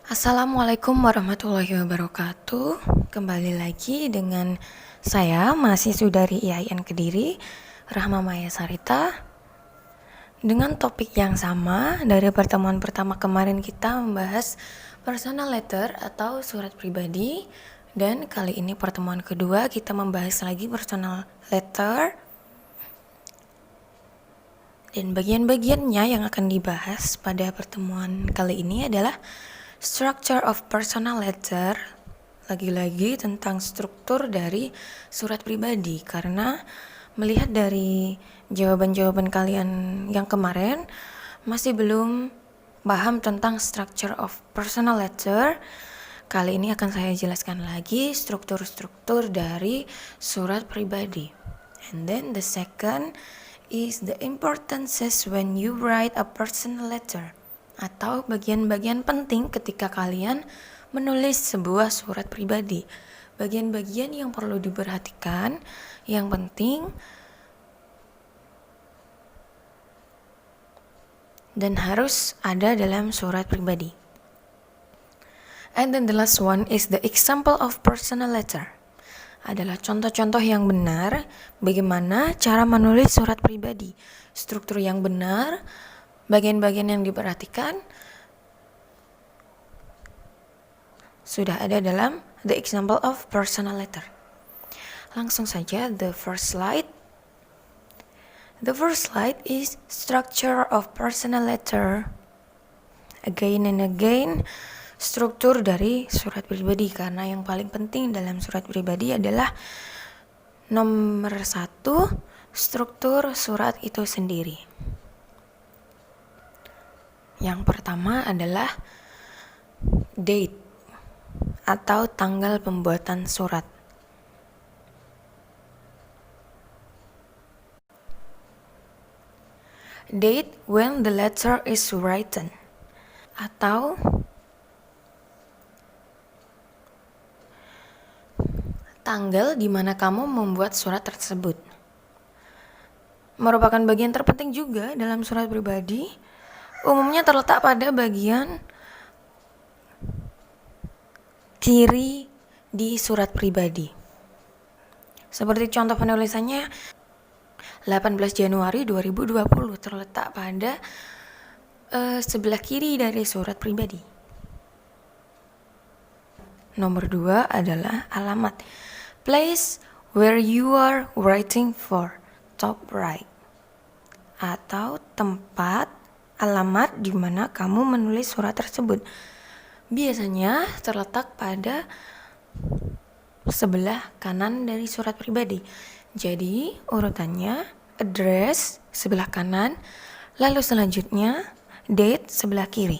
Assalamualaikum warahmatullahi wabarakatuh. Kembali lagi dengan saya, mahasiswi dari IAIN Kediri, Rahma Maya Sarita. Dengan topik yang sama, dari pertemuan pertama kemarin kita membahas personal letter atau surat pribadi. Dan kali ini pertemuan kedua kita membahas lagi personal letter. Dan bagian-bagiannya yang akan dibahas pada pertemuan kali ini adalah structure of personal letter, lagi-lagi tentang struktur dari surat pribadi, karena melihat dari jawaban-jawaban kalian yang kemarin masih belum paham tentang structure of personal letter. Kali ini akan saya jelaskan lagi struktur-struktur dari surat pribadi. And then the second is the importances when you write a personal letter, atau bagian-bagian penting ketika kalian menulis sebuah surat pribadi. Bagian-bagian yang perlu diperhatikan, yang penting dan harus ada dalam surat pribadi. And then the last one is the example of personal letter. Adalah contoh-contoh yang benar bagaimana cara menulis surat pribadi. Struktur yang benar, bagian-bagian yang diperhatikan sudah ada dalam the example of personal letter. Langsung saja the first slide. The first slide is structure of personal letter. Again and again, struktur dari surat pribadi, karena yang paling penting dalam surat pribadi adalah nomor 1, struktur surat itu sendiri. Yang pertama adalah date atau tanggal pembuatan surat. Date when the letter is written, atau tanggal di mana kamu membuat surat tersebut. Merupakan bagian terpenting juga dalam surat pribadi. Umumnya terletak pada bagian kiri di surat pribadi. Seperti contoh penulisannya 18 Januari 2020 terletak pada sebelah kiri dari surat pribadi. Nomor 2 adalah alamat. Place where you are writing for, top right. Atau tempat, alamat di mana kamu menulis surat tersebut. Biasanya terletak pada sebelah kanan dari surat pribadi. Jadi urutannya address sebelah kanan, lalu selanjutnya date sebelah kiri.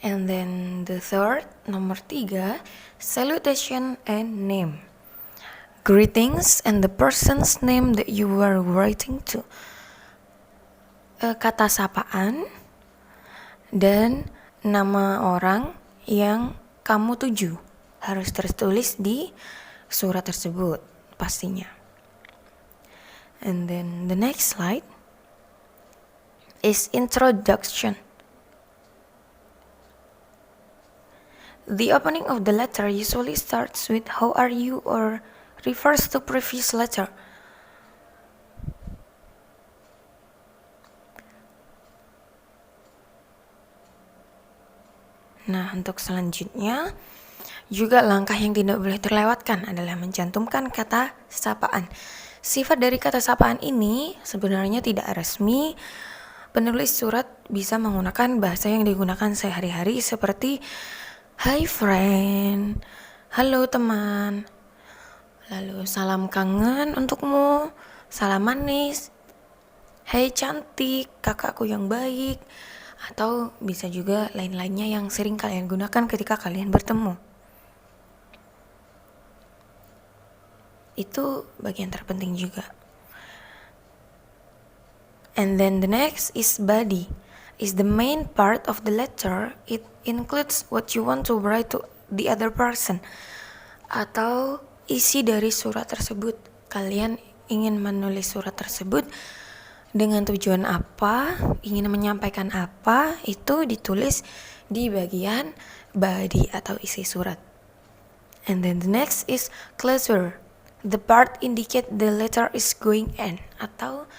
And then the third, nomor 3, salutation and name. Greetings and the person's name that you are writing to. Kata sapaan dan nama orang yang kamu tuju harus tertulis di surat tersebut pastinya. And then the next slide is introduction. The opening of the letter usually starts with how are you or refers to previous letter. Nah, untuk selanjutnya juga langkah yang tidak boleh terlewatkan adalah mencantumkan kata sapaan. Sifat dari kata sapaan ini sebenarnya tidak resmi. Penulis surat bisa menggunakan bahasa yang digunakan sehari-hari seperti Hi friend, halo teman, lalu salam kangen untukmu, salam manis, Hai cantik, kakakku yang baik, atau bisa juga lain-lainnya yang sering kalian gunakan ketika kalian bertemu. Itu bagian terpenting juga. And then the next is body. Is the main part of the letter. It includes what you want to write to the other person, atau isi dari surat tersebut. Kalian ingin menulis surat tersebut dengan tujuan apa, ingin menyampaikan apa, itu ditulis di bagian body atau isi surat. And then the next is closure. The part indicate the letter is going end, atau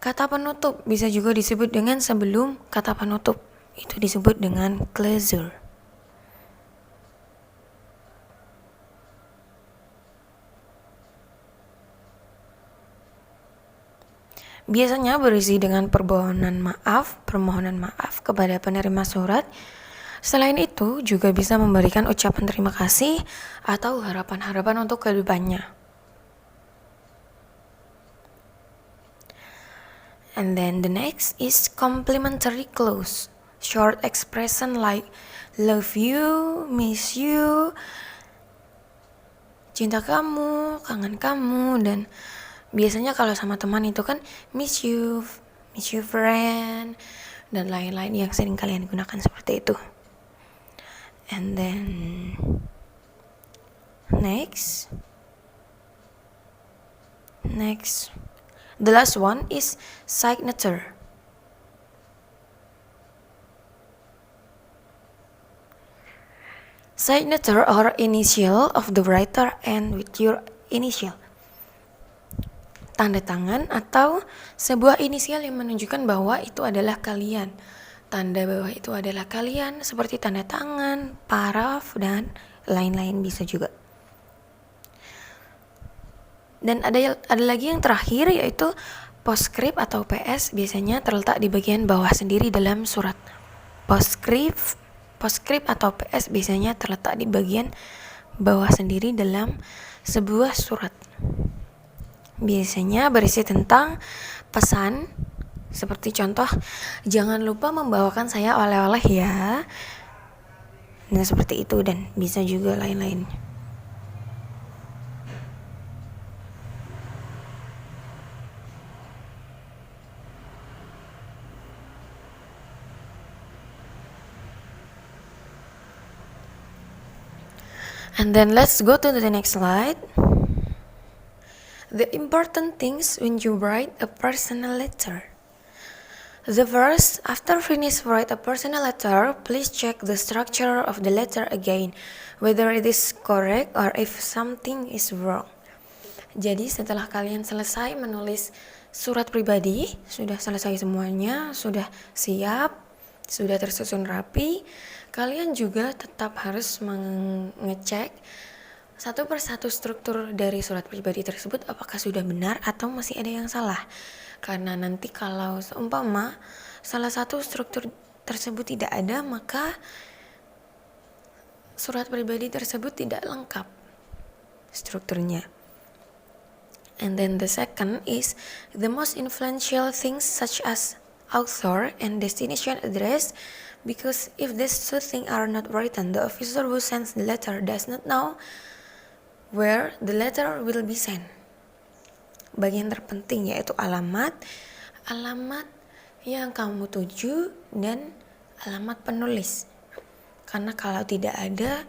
kata penutup, bisa juga disebut dengan sebelum kata penutup. Itu disebut dengan closure. Biasanya berisi dengan permohonan maaf kepada penerima surat. Selain itu, juga bisa memberikan ucapan terima kasih atau harapan-harapan untuk kedepannya. And then the next is complimentary clause. Short expression like love you, miss you, cinta kamu, kangen kamu, dan biasanya kalau sama teman itu kan miss you friend, dan lain-lain yang sering kalian gunakan seperti itu. And then next, the last one is signature. Signature or initial of the writer and with your initial. Tanda tangan atau sebuah inisial yang menunjukkan bahwa itu adalah kalian. Tanda bahwa itu adalah kalian seperti tanda tangan, paraf, dan lain-lain bisa juga. Dan ada lagi yang terakhir, yaitu postscript atau PS, biasanya terletak di bagian bawah sendiri dalam surat. Postscript atau PS biasanya terletak di bagian bawah sendiri dalam sebuah surat. Biasanya berisi tentang pesan, seperti contoh, jangan lupa membawakan saya oleh-oleh ya. Nah, seperti itu, dan bisa juga lain-lain. And then let's go to the next slide. The important things when you write a personal letter. The first, after finish write a personal letter, please check the structure of the letter again, whether it is correct or if something is wrong. Jadi setelah kalian selesai menulis surat pribadi, sudah selesai semuanya, sudah siap, sudah tersusun rapi, kalian juga tetap harus mengecek satu persatu struktur dari surat pribadi tersebut apakah sudah benar atau masih ada yang salah. Karena nanti kalau seumpama salah satu struktur tersebut tidak ada, maka surat pribadi tersebut tidak lengkap strukturnya. And then the second is the most influential things such as author and destination address, because if these two things are not written, the officer who sends the letter does not know where the letter will be sent. Bagian terpenting yaitu alamat yang kamu tuju dan alamat penulis. Karena kalau tidak ada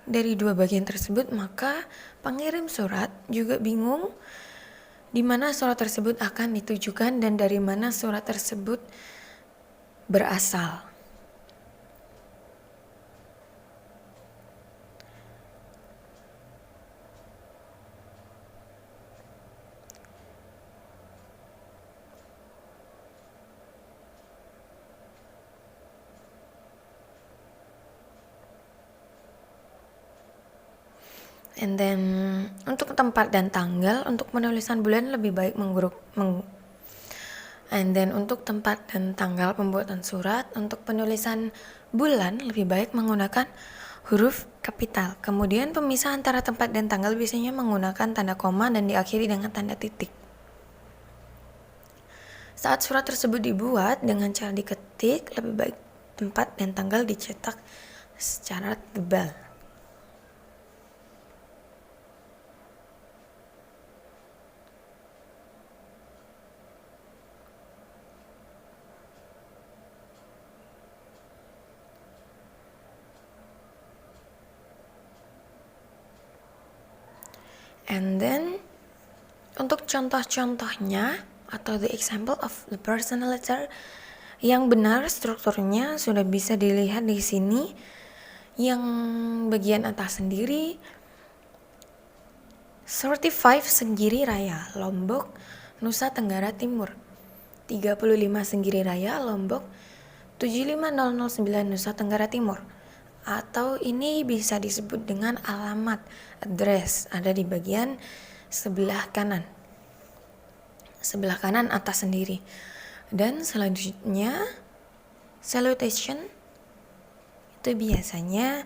dari dua bagian tersebut, maka pengirim surat juga bingung di mana surat tersebut akan ditujukan dan dari mana surat tersebut berasal. And then untuk tempat dan tanggal, untuk penulisan bulan lebih baik And then untuk tempat dan tanggal pembuatan surat, untuk penulisan bulan lebih baik menggunakan huruf kapital. Kemudian pemisah antara tempat dan tanggal biasanya menggunakan tanda koma dan diakhiri dengan tanda titik. Saat surat tersebut dibuat dengan cara diketik, lebih baik tempat dan tanggal dicetak secara tebal. And then untuk contoh-contohnya atau the example of the personal letter yang benar strukturnya sudah bisa dilihat di sini. Yang bagian atas sendiri 35 Senggiri Raya, Lombok, Nusa Tenggara Timur. 35 Senggiri Raya, Lombok, 75009 Nusa Tenggara Timur. Atau ini bisa disebut dengan alamat, address, ada di bagian sebelah kanan atas sendiri. Dan selanjutnya salutation itu biasanya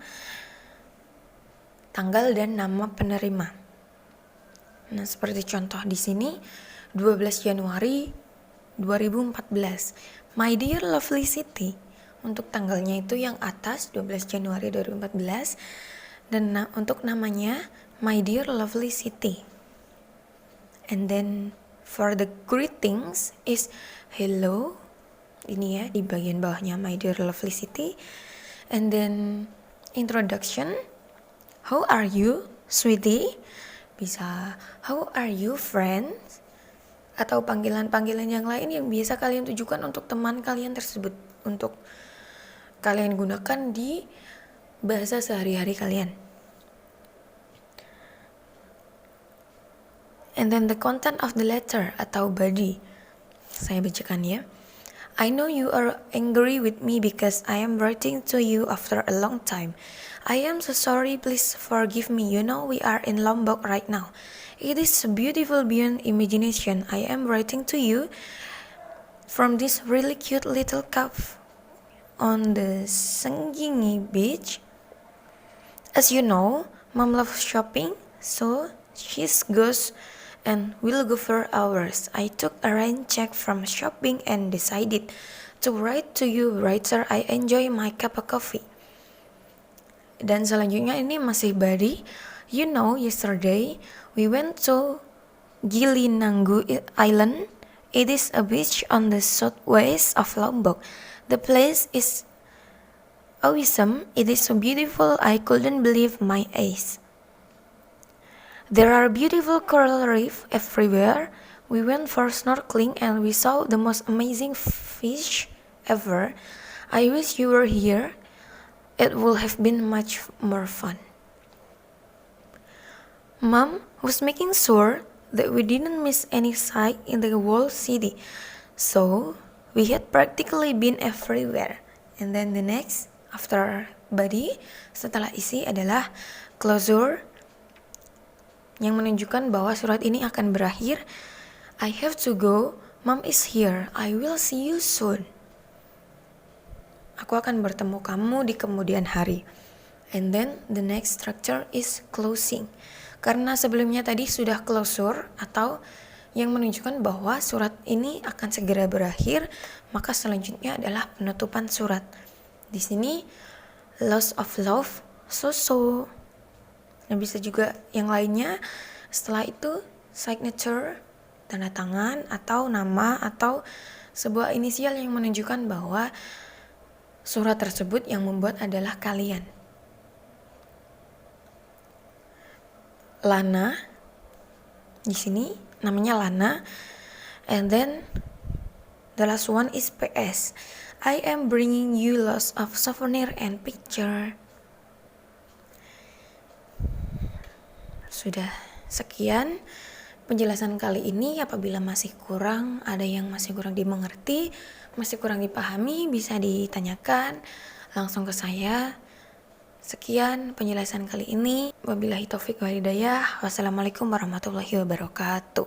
tanggal dan nama penerima. Nah, seperti contoh di sini 12 Januari 2014, My Dear Lovely City. Untuk tanggalnya itu yang atas 12 Januari 2014 dan untuk namanya My Dear Lovely City. And then for the greetings is hello. Ini ya di bagian bawahnya My Dear Lovely City. And then introduction, how are you sweetie? Bisa how are you friends? Atau panggilan-panggilan yang lain yang biasa kalian tujukan untuk teman kalian tersebut, untuk kalian gunakan di bahasa sehari-hari kalian. And then the content of the letter atau body. Saya bacakan ya. I know you are angry with me because I am writing to you after a long time. I am so sorry, please forgive me. You know we are in Lombok right now. It is beautiful beyond imagination. I am writing to you from this really cute little cave on the Senggingi beach. As you know, Mom loves shopping, so she goes and will go for hours. I took a rain check from shopping and decided to write to you writer. I enjoy my cup of coffee. Dan selanjutnya ini masih body. You know, yesterday we went to Gilinanggu Island. It is a beach on the southwest of Lombok. The place is awesome. It is so beautiful. I couldn't believe my eyes. There are beautiful coral reef everywhere. We went for snorkeling and we saw the most amazing fish ever. I wish you were here. It would have been much more fun. Mom was making sure that we didn't miss any sight in the whole city. So we had practically been everywhere. And then the next, after body, setelah isi adalah closure yang menunjukkan bahwa surat ini akan berakhir. I have to go, Mom is here, I will see you soon. Aku akan bertemu kamu di kemudian hari. And then the next structure is closing. Karena sebelumnya tadi sudah closure atau yang menunjukkan bahwa surat ini akan segera berakhir, maka selanjutnya adalah penutupan surat. Di sini loss of love, so. Nah, bisa juga yang lainnya. Setelah itu signature, tanda tangan atau nama atau sebuah inisial yang menunjukkan bahwa surat tersebut yang membuat adalah kalian. Lana, di sini namanya Lana. And then the last one is PS. I am bringing you lots of souvenir and picture. Sudah sekian penjelasan kali ini. Apabila masih kurang, ada yang masih kurang dimengerti, masih kurang dipahami, bisa ditanyakan langsung ke saya. Sekian penjelasan kali ini. Wabillahi taufik wal hidayah. Wassalamualaikum warahmatullahi wabarakatuh.